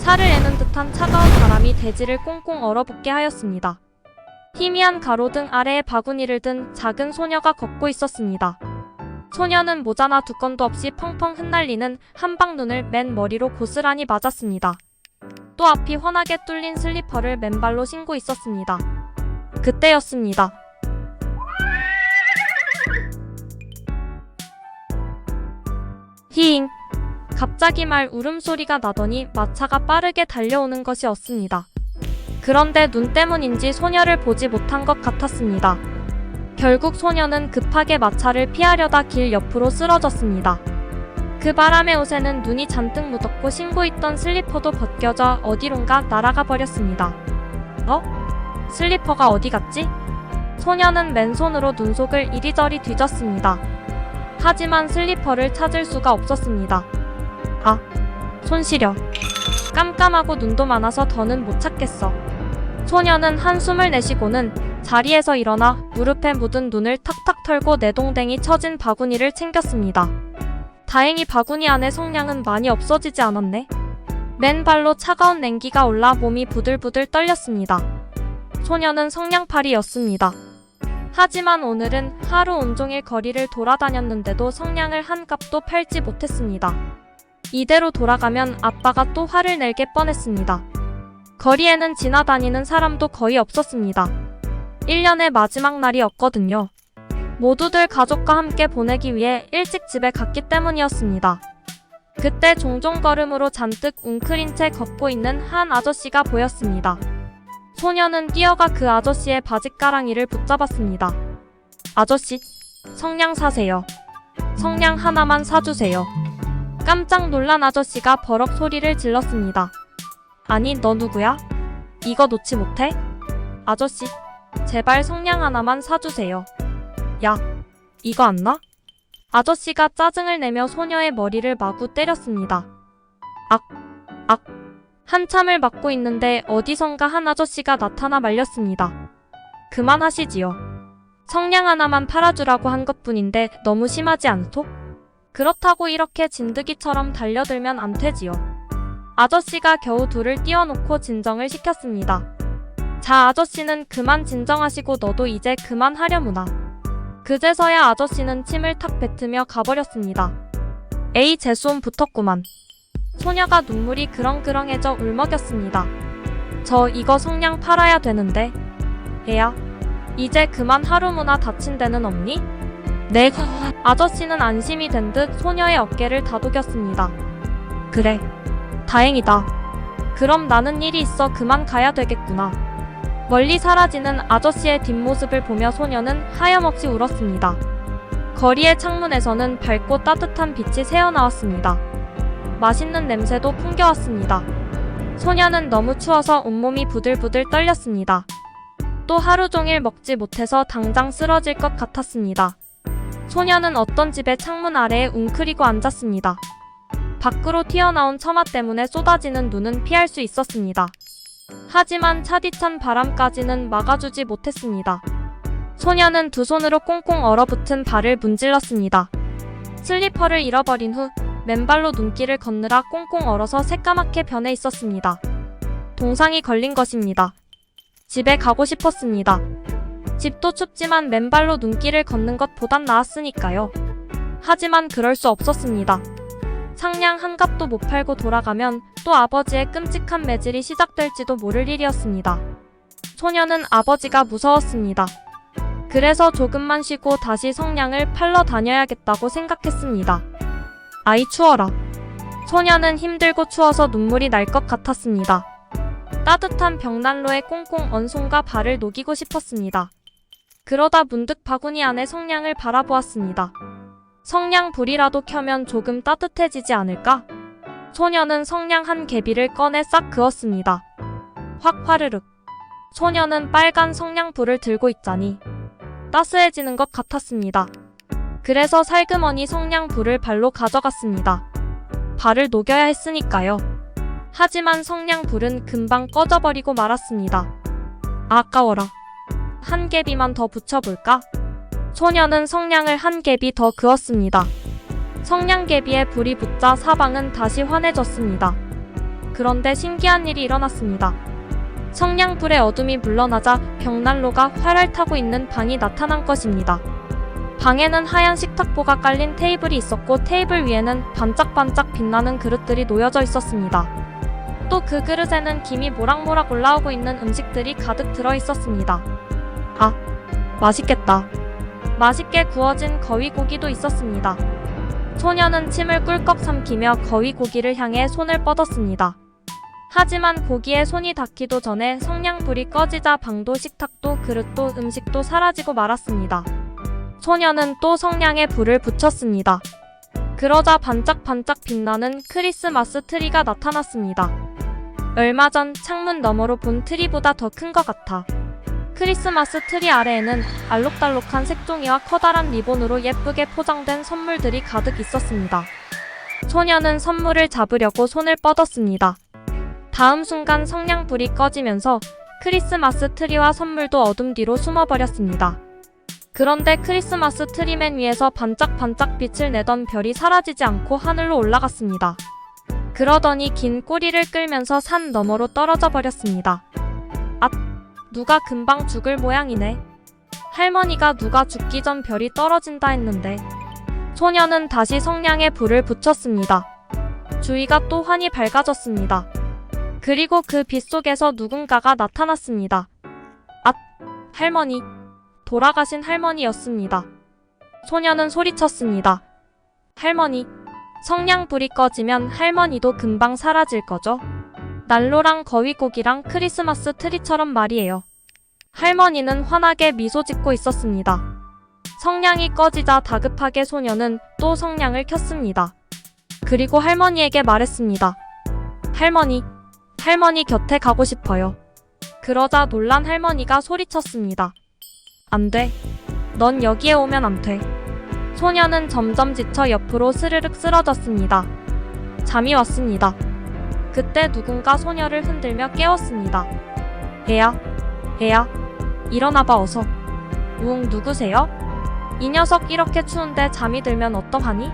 살을 에는 듯한 차가운 바람이 대지를 꽁꽁 얼어붙게 하였습니다. 희미한 가로등 아래에 바구니를 든 작은 소녀가 걷고 있었습니다. 소녀는 모자나 두 건도 없이 펑펑 흩날리는 한방눈을 맨 머리로 고스란히 맞았습니다. 또 앞이 훤하게 뚫린 슬리퍼를 맨발로 신고 있었습니다. 그때였습니다. 히잉! 갑자기 말 울음소리가 나더니 마차가 빠르게 달려오는 것이었습니다. 그런데 눈 때문인지 소녀를 보지 못한 것 같았습니다. 결국 소녀는 급하게 마차를 피하려다 길 옆으로 쓰러졌습니다. 그 바람에 옷에는 눈이 잔뜩 묻었고 신고 있던 슬리퍼도 벗겨져 어디론가 날아가 버렸습니다. 슬리퍼가 어디 갔지? 소녀는 맨손으로 눈속을 이리저리 뒤졌습니다. 하지만 슬리퍼를 찾을 수가 없었습니다. 손 시려. 깜깜하고 눈도 많아서 더는 못 찾겠어. 소녀는 한숨을 내쉬고는 자리에서 일어나 무릎에 묻은 눈을 탁탁 털고 내동댕이 처진 바구니를 챙겼습니다. 다행히 바구니 안에 성냥은 많이 없어지지 않았네. 맨발로 차가운 냉기가 올라 몸이 부들부들 떨렸습니다. 소녀는 성냥팔이였습니다. 하지만 오늘은 하루 온종일 거리를 돌아다녔는데도 성냥을 한 값도 팔지 못했습니다. 이대로 돌아가면 아빠가 또 화를 내게 뻔했습니다. 거리에는 지나다니는 사람도 거의 없었습니다. 1년의 마지막 날이었거든요. 모두들 가족과 함께 보내기 위해 일찍 집에 갔기 때문이었습니다. 그때 종종 걸음으로 잔뜩 웅크린 채 걷고 있는 한 아저씨가 보였습니다. 소녀는 뛰어가 그 아저씨의 바짓가랑이를 붙잡았습니다. 아저씨, 성냥 사세요. 성냥 하나만 사주세요. 깜짝 놀란 아저씨가 버럭 소리를 질렀습니다. 아니, 너 누구야? 이거 놓지 못해? 아저씨, 제발 성냥 하나만 사주세요. 야, 이거 안 나? 아저씨가 짜증을 내며 소녀의 머리를 마구 때렸습니다. 한참을 맞고 있는데 어디선가 한 아저씨가 나타나 말렸습니다. 그만하시지요. 성냥 하나만 팔아주라고 한 것뿐인데 너무 심하지 않소? 그렇다고 이렇게 진드기처럼 달려들면 안 되지요. 아저씨가 겨우 둘을 띄워놓고 진정을 시켰습니다. 자, 아저씨는 그만 진정하시고 너도 이제 그만하려무나. 그제서야 아저씨는 침을 탁 뱉으며 가버렸습니다. 에이, 재수옴 붙었구만. 소녀가 눈물이 그렁그렁해져 울먹였습니다. 저 이거 성냥 팔아야 되는데. 애야, 이제 그만 하루무나 다친 데는 없니? 네. 아저씨는 안심이 된 듯 소녀의 어깨를 다독였습니다. 그래, 다행이다. 그럼 나는 일이 있어 그만 가야 되겠구나. 멀리 사라지는 아저씨의 뒷모습을 보며 소녀는 하염없이 울었습니다. 거리의 창문에서는 밝고 따뜻한 빛이 새어나왔습니다. 맛있는 냄새도 풍겨왔습니다. 소녀는 너무 추워서 온몸이 부들부들 떨렸습니다. 또 하루 종일 먹지 못해서 당장 쓰러질 것 같았습니다. 소녀는 어떤 집의 창문 아래에 웅크리고 앉았습니다. 밖으로 튀어나온 처마 때문에 쏟아지는 눈은 피할 수 있었습니다. 하지만 차디찬 바람까지는 막아주지 못했습니다. 소녀는 두 손으로 꽁꽁 얼어붙은 발을 문질렀습니다. 슬리퍼를 잃어버린 후 맨발로 눈길을 걷느라 꽁꽁 얼어서 새까맣게 변해 있었습니다. 동상이 걸린 것입니다. 집에 가고 싶었습니다. 집도 춥지만 맨발로 눈길을 걷는 것보단 나았으니까요. 하지만 그럴 수 없었습니다. 상냥 한 값도 못 팔고 돌아가면 또 아버지의 끔찍한 매질이 시작될지도 모를 일이었습니다. 소녀는 아버지가 무서웠습니다. 그래서 조금만 쉬고 다시 성냥을 팔러 다녀야겠다고 생각했습니다. 아이, 추워라. 소녀는 힘들고 추워서 눈물이 날 것 같았습니다. 따뜻한 벽난로에 꽁꽁 언 손과 발을 녹이고 싶었습니다. 그러다 문득 바구니 안에 성냥을 바라보았습니다. 성냥 불이라도 켜면 조금 따뜻해지지 않을까? 소녀는 성냥 한 개비를 꺼내 싹 그었습니다. 확 화르륵. 소녀는 빨간 성냥불을 들고 있자니 따스해지는 것 같았습니다. 그래서 살그머니 성냥불을 발로 가져갔습니다. 발을 녹여야 했으니까요. 하지만 성냥불은 금방 꺼져버리고 말았습니다. 아까워라. 한 개비만 더 붙여볼까? 소녀는 성냥을 한 개비 더 그었습니다. 성냥개비에 불이 붙자 사방은 다시 환해졌습니다. 그런데 신기한 일이 일어났습니다. 성냥불의 어둠이 물러나자 벽난로가 활활 타고 있는 방이 나타난 것입니다. 방에는 하얀 식탁보가 깔린 테이블이 있었고 테이블 위에는 반짝반짝 빛나는 그릇들이 놓여져 있었습니다. 또 그 그릇에는 김이 모락모락 올라오고 있는 음식들이 가득 들어 있었습니다. 아, 맛있겠다. 맛있게 구워진 거위고기도 있었습니다. 소녀는 침을 꿀꺽 삼키며 거위고기를 향해 손을 뻗었습니다. 하지만 고기에 손이 닿기도 전에 성냥불이 꺼지자 방도 식탁도 그릇도 음식도 사라지고 말았습니다. 소녀는 또 성냥에 불을 붙였습니다. 그러자 반짝반짝 빛나는 크리스마스 트리가 나타났습니다. 얼마 전 창문 너머로 본 트리보다 더 큰 것 같아. 크리스마스 트리 아래에는 알록달록한 색종이와 커다란 리본으로 예쁘게 포장된 선물들이 가득 있었습니다. 소녀는 선물을 잡으려고 손을 뻗었습니다. 다음 순간 성냥불이 꺼지면서 크리스마스 트리와 선물도 어둠 뒤로 숨어버렸습니다. 그런데 크리스마스 트리 맨 위에서 반짝반짝 빛을 내던 별이 사라지지 않고 하늘로 올라갔습니다. 그러더니 긴 꼬리를 끌면서 산 너머로 떨어져 버렸습니다. 앗! 누가 금방 죽을 모양이네. 할머니가 누가 죽기 전 별이 떨어진다 했는데. 소녀는 다시 성냥에 불을 붙였습니다. 주위가 또 환히 밝아졌습니다. 그리고 그 빛 속에서 누군가가 나타났습니다. 앗! 할머니! 돌아가신 할머니였습니다. 소녀는 소리쳤습니다. 할머니! 성냥불이 꺼지면 할머니도 금방 사라질 거죠? 난로랑 거위고기랑 크리스마스 트리처럼 말이에요. 할머니는 환하게 미소 짓고 있었습니다. 성냥이 꺼지자 다급하게 소녀는 또 성냥을 켰습니다. 그리고 할머니에게 말했습니다. 할머니 곁에 가고 싶어요. 그러자 놀란 할머니가 소리쳤습니다. 안 돼. 넌 여기에 오면 안 돼. 소녀는 점점 지쳐 옆으로 스르륵 쓰러졌습니다. 잠이 왔습니다. 그때 누군가 소녀를 흔들며 깨웠습니다. 애야, 일어나봐 어서. 우웅 누구세요? 이 녀석 이렇게 추운데 잠이 들면 어떡하니?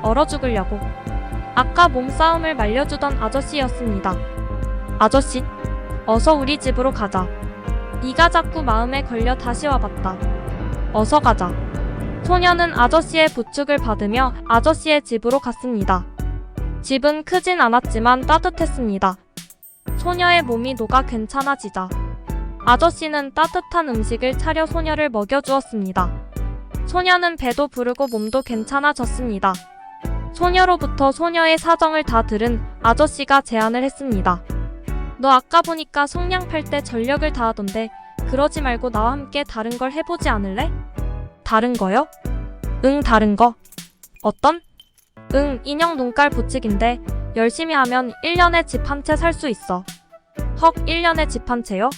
얼어 죽으려고. 아까 몸싸움을 말려주던 아저씨였습니다. 아저씨, 어서 우리 집으로 가자. 네가 자꾸 마음에 걸려 다시 와봤다. 어서 가자. 소녀는 아저씨의 부축을 받으며 아저씨의 집으로 갔습니다. 집은 크진 않았지만 따뜻했습니다. 소녀의 몸이 녹아 괜찮아지자 아저씨는 따뜻한 음식을 차려 소녀를 먹여주었습니다. 소녀는 배도 부르고 몸도 괜찮아졌습니다. 소녀로부터 소녀의 사정을 다 들은 아저씨가 제안을 했습니다. 너 아까 보니까 성냥 팔 때 전력을 다하던데 그러지 말고 나와 함께 다른 걸 해보지 않을래? 다른 거요? 응, 다른 거. 어떤? 응, 인형 눈깔 붙이기인데 열심히 하면 1년에 집 한 채 살 수 있어. 헉, 1년에 집 한 채요?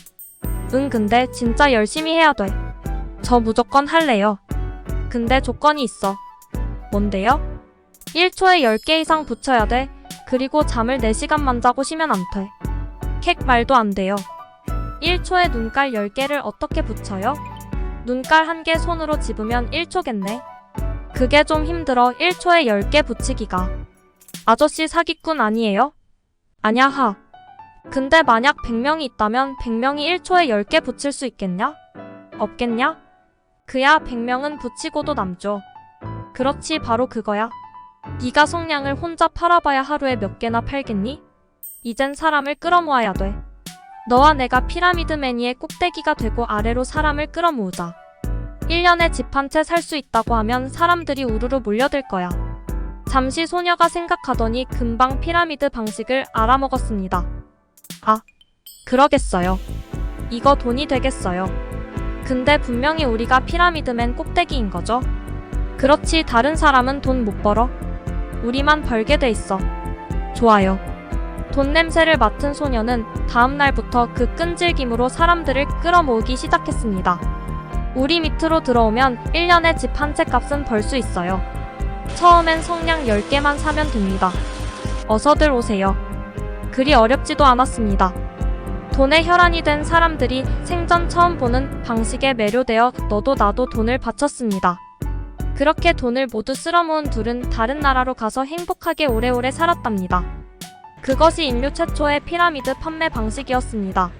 응, 근데 진짜 열심히 해야 돼. 저 무조건 할래요. 근데 조건이 있어. 뭔데요? 1초에 10개 이상 붙여야 돼. 그리고 잠을 4시간만 자고 쉬면 안 돼. 캑 말도 안 돼요. 1초에 눈깔 10개를 어떻게 붙여요? 눈깔 1개 손으로 집으면 1초겠네. 그게 좀 힘들어 1초에 10개 붙이기가. 아저씨 사기꾼 아니에요? 아냐 하. 근데 만약 100명이 있다면 100명이 1초에 10개 붙일 수 있겠냐? 없겠냐? 그야 100명은 붙이고도 남죠. 그렇지 바로 그거야. 네가 성냥을 혼자 팔아봐야 하루에 몇 개나 팔겠니? 이젠 사람을 끌어모아야 돼. 너와 내가 피라미드매니의 꼭대기가 되고 아래로 사람을 끌어모으자. 1년에 집 한 채 살 수 있다고 하면 사람들이 우르르 몰려들 거야. 잠시 소녀가 생각하더니 금방 피라미드 방식을 알아먹었습니다. 아, 그러겠어요. 이거 돈이 되겠어요. 근데 분명히 우리가 피라미드맨 꼭대기인 거죠? 그렇지 다른 사람은 돈 못 벌어. 우리만 벌게 돼 있어. 좋아요. 돈 냄새를 맡은 소녀는 다음 날부터 그 끈질김으로 사람들을 끌어모으기 시작했습니다. 우리 밑으로 들어오면 1년에 집 한 채 값은 벌 수 있어요. 처음엔 성냥 10개만 사면 됩니다. 어서들 오세요. 그리 어렵지도 않았습니다. 돈에 혈안이 된 사람들이 생전 처음 보는 방식에 매료되어 너도 나도 돈을 바쳤습니다. 그렇게 돈을 모두 쓸어모은 둘은 다른 나라로 가서 행복하게 오래오래 살았답니다. 그것이 인류 최초의 피라미드 판매 방식이었습니다.